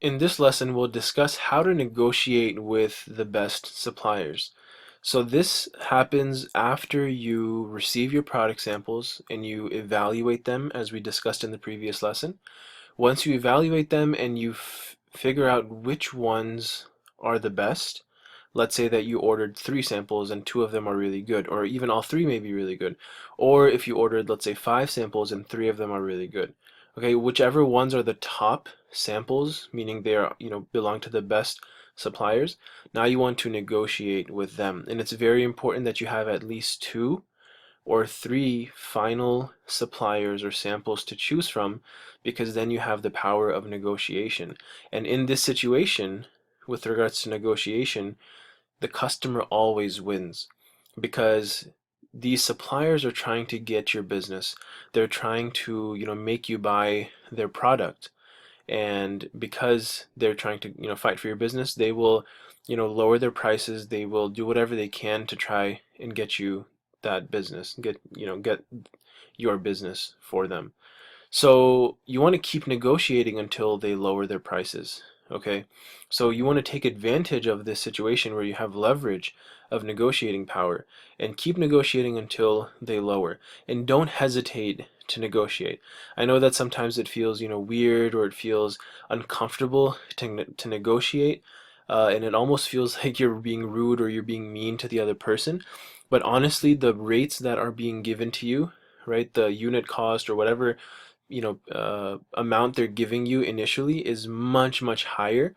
In this lesson, we'll discuss how to negotiate with the best suppliers. So this happens after you receive your product samples and you evaluate them as we discussed in the previous lesson. Once you evaluate them and you figure out which ones are the best, let's say that you ordered 3 samples and 2 of them are really good, or even all 3 may be really good. Or if you ordered, let's say, 5 samples and 3 of them are really good. Okay, whichever ones are the top samples, meaning they are, belong to the best suppliers, now you want to negotiate with them. And it's very important that you have at least 2 or 3 final suppliers or samples to choose from, because then you have the power of negotiation. And in this situation, with regards to negotiation, the customer always wins, because these suppliers are trying to get your business. They're trying to, make you buy their product. And because they're trying to, fight for your business, they will, lower their prices. They will do whatever they can to try and get you that business, get your business for them. So you want to keep negotiating until they lower their prices. Okay, so you want to take advantage of this situation where you have leverage of negotiating power, and keep negotiating until they lower. And don't hesitate to negotiate. I know that sometimes it feels, weird, or it feels uncomfortable to negotiate, and it almost feels like you're being rude or you're being mean to the other person. But honestly, the rates that are being given to you, right, the unit cost or whatever amount they're giving you initially is much, much higher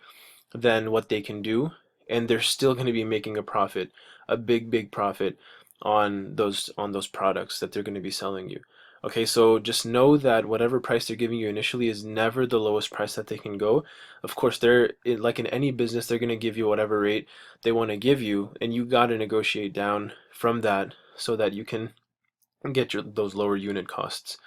than what they can do, and they're still going to be making a profit, a big, big profit on those products that they're going to be selling you. Okay, so just know that whatever price they're giving you initially is never the lowest price that they can go. Of course, like in any business, they're going to give you whatever rate they want to give you, and you got to negotiate down from that so that you can get those lower unit costs.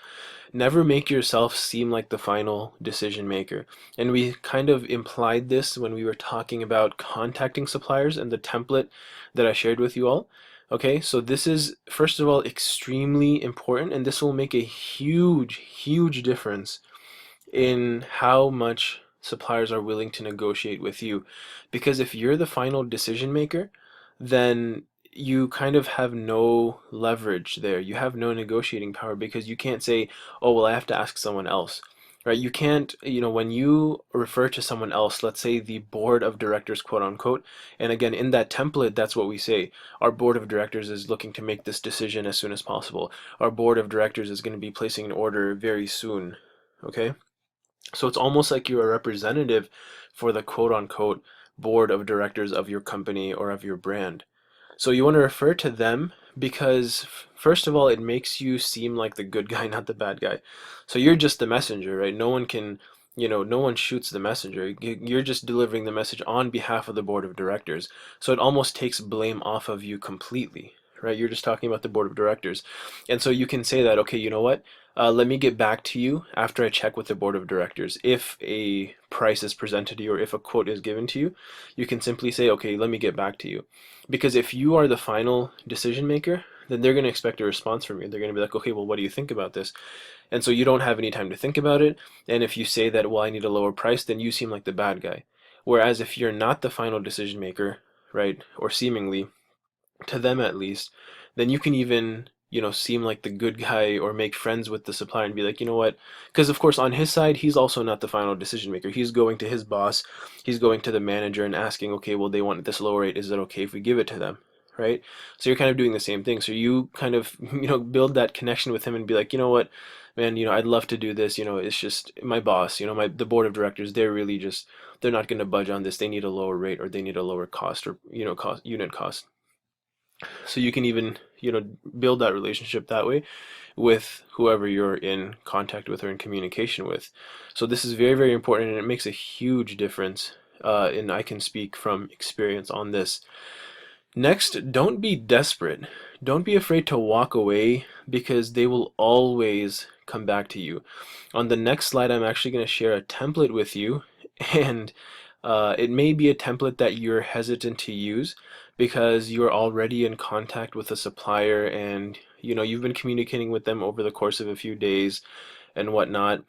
Never make yourself seem like the final decision maker. And we kind of implied this when we were talking about contacting suppliers and the template that I shared with you all. Okay, so this is, first of all, extremely important, and this will make a huge, huge difference in how much suppliers are willing to negotiate with you. Because if you're the final decision maker, then you kind of have no leverage there. You have no negotiating power, because you can't say, oh, well, I have to ask someone else. Right? You can't, when you refer to someone else, let's say the board of directors, quote unquote, and again, in that template, that's what we say. Our board of directors is looking to make this decision as soon as possible. Our board of directors is going to be placing an order very soon. Okay? So it's almost like you're a representative for the quote unquote board of directors of your company or of your brand. So you want to refer to them because, first of all, it makes you seem like the good guy, not the bad guy. So you're just the messenger, right? No one can, no one shoots the messenger. You're just delivering the message on behalf of the board of directors. So it almost takes blame off of you completely, right? You're just talking about the board of directors. And so you can say that, okay, you know what? Let me get back to you after I check with the board of directors. If a price is presented to you or if a quote is given to you, you can simply say, okay, let me get back to you. Because if you are the final decision maker, then they're going to expect a response from you. They're going to be like, okay, well, what do you think about this? And so you don't have any time to think about it. And if you say that, well, I need a lower price, then you seem like the bad guy. Whereas if you're not the final decision maker, right, or seemingly, to them at least, then you can even, seem like the good guy or make friends with the supplier and be like, you know what? Because of course on his side, he's also not the final decision maker. He's going to his boss, he's going to the manager and asking, okay, well, they want this lower rate. Is it okay if we give it to them? Right? So you're kind of doing the same thing. So you kind of, build that connection with him and be like, you know what, man, I'd love to do this. It's just my boss, the board of directors, they're not going to budge on this. They need a lower rate, or they need a lower cost, or, unit cost. So you can even, build that relationship that way with whoever you're in contact with or in communication with. So this is very, very important, and it makes a huge difference. And I can speak from experience on this. Next, don't be desperate. Don't be afraid to walk away, because they will always come back to you. On the next slide, I'm actually going to share a template with you, and it may be a template that you're hesitant to use because you're already in contact with a supplier, and you've been communicating with them over the course of a few days and whatnot,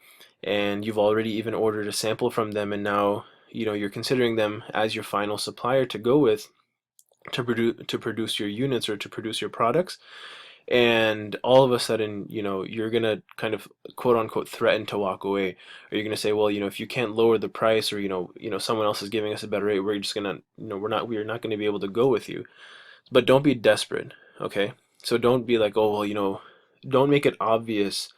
and you've already even ordered a sample from them, and now you're considering them as your final supplier to go with to produce your units or to produce your products, and all of a sudden, you're gonna kind of quote unquote threaten to walk away, or you're gonna say, well, if you can't lower the price, or someone else is giving us a better rate, we're just gonna, we're not gonna be able to go with you. But don't be desperate, okay? So don't be like, oh well, don't make it obvious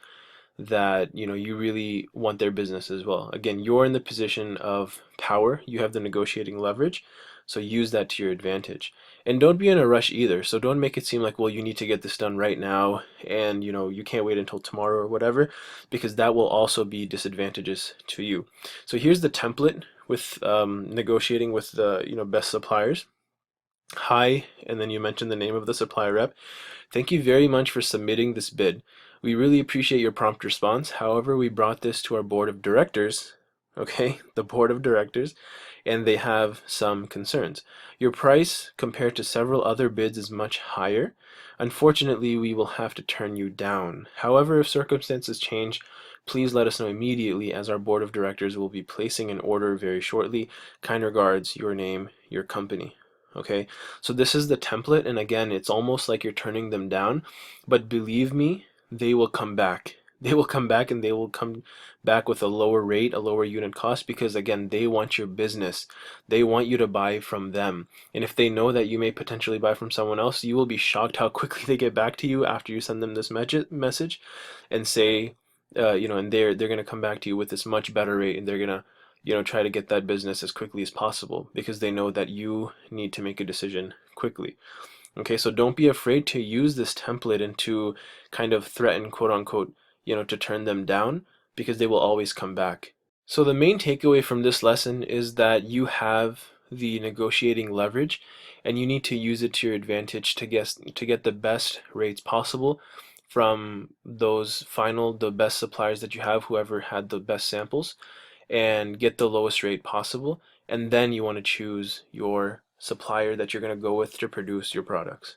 that you really want their business as well. Again, you're in the position of power, you have the negotiating leverage, so use that to your advantage. And don't be in a rush either. So don't make it seem like, well, you need to get this done right now, and you can't wait until tomorrow or whatever, because that will also be disadvantageous to you. So here's the template with negotiating with the best suppliers. Hi, and then you mention the name of the supplier rep. Thank you very much for submitting this bid. We really appreciate your prompt response. However, we brought this to our board of directors, okay, the board of directors, and they have some concerns. Your price compared to several other bids is much higher. Unfortunately, we will have to turn you down. However, if circumstances change, please let us know immediately, as our board of directors will be placing an order very shortly. Kind regards, your name, your company. Okay, so this is the template, and again, it's almost like you're turning them down, but believe me, they will come back. They will come back, and they will come back with a lower rate, a lower unit cost, because again, they want your business. They want you to buy from them. And if they know that you may potentially buy from someone else, you will be shocked how quickly they get back to you after you send them this message and say, and they're going to come back to you with this much better rate, and they're going to try to get that business as quickly as possible, because they know that you need to make a decision quickly. Okay, so don't be afraid to use this template and to kind of threaten, quote unquote, to turn them down, because they will always come back. So the main takeaway from this lesson is that you have the negotiating leverage, and you need to use it to your advantage to get the best rates possible from the best suppliers that you have, whoever had the best samples, and get the lowest rate possible. And then you want to choose your supplier that you're going to go with to produce your products.